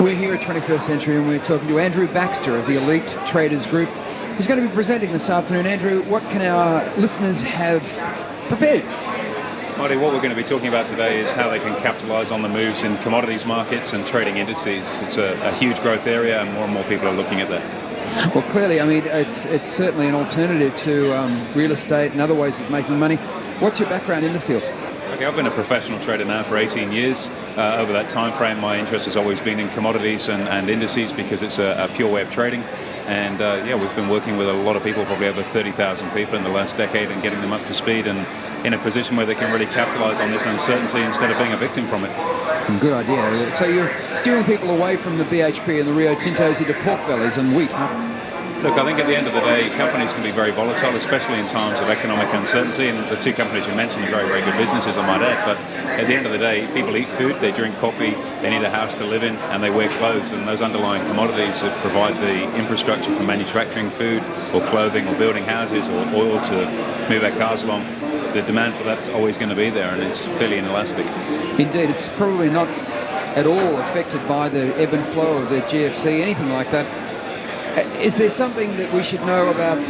We're here at 21st Century and we're talking to Andrew Baxter of the Elite Traders Group, who's going to be presenting this afternoon. Andrew, what can our listeners have prepared? Marty, what we're going to be talking about today is how they can capitalise on the moves in commodities markets and trading indices. It's a huge growth area and more people are looking at that. Well, clearly, I mean, it's certainly an alternative to real estate and other ways of making money. What's your background in the field? Okay, I've been a professional trader now for 18 years. Over that time frame, my interest has always been in commodities and indices because it's a pure way of trading. And we've been working with a lot of people, probably over 30,000 people in the last decade, and getting them up to speed and in a position where they can really capitalise on this uncertainty instead of being a victim from it. Good idea. So you're steering people away from the BHP and the Rio Tintos into pork bellies and wheat, huh? Look, I think at the end of the day, companies can be very volatile, especially in times of economic uncertainty. And the two companies you mentioned are very, very good businesses, I might add. But at the end of the day, people eat food, they drink coffee, they need a house to live in, and they wear clothes. And those underlying commodities that provide the infrastructure for manufacturing food or clothing or building houses or oil to move our cars along, the demand for that's always going to be there, and it's fairly inelastic. Indeed, it's probably not at all affected by the ebb and flow of the GFC, anything like that. Is there something that we should know about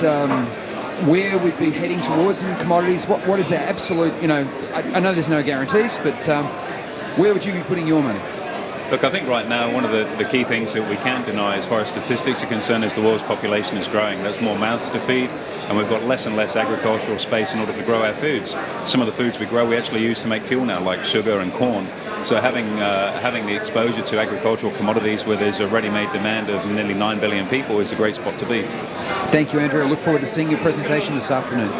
where we'd be heading towards in commodities? What is the absolute, I know there's no guarantees, but where would you be putting your money? Look, I think right now one of the key things that we can't deny as far as statistics are concerned is the world's population is growing. There's more mouths to feed, and we've got less and less agricultural space in order to grow our foods. Some of the foods we grow we actually use to make fuel now, like sugar and corn. So having the exposure to agricultural commodities where there's a ready-made demand of nearly 9 billion people is a great spot to be. Thank you, Andrew. I look forward to seeing your presentation this afternoon.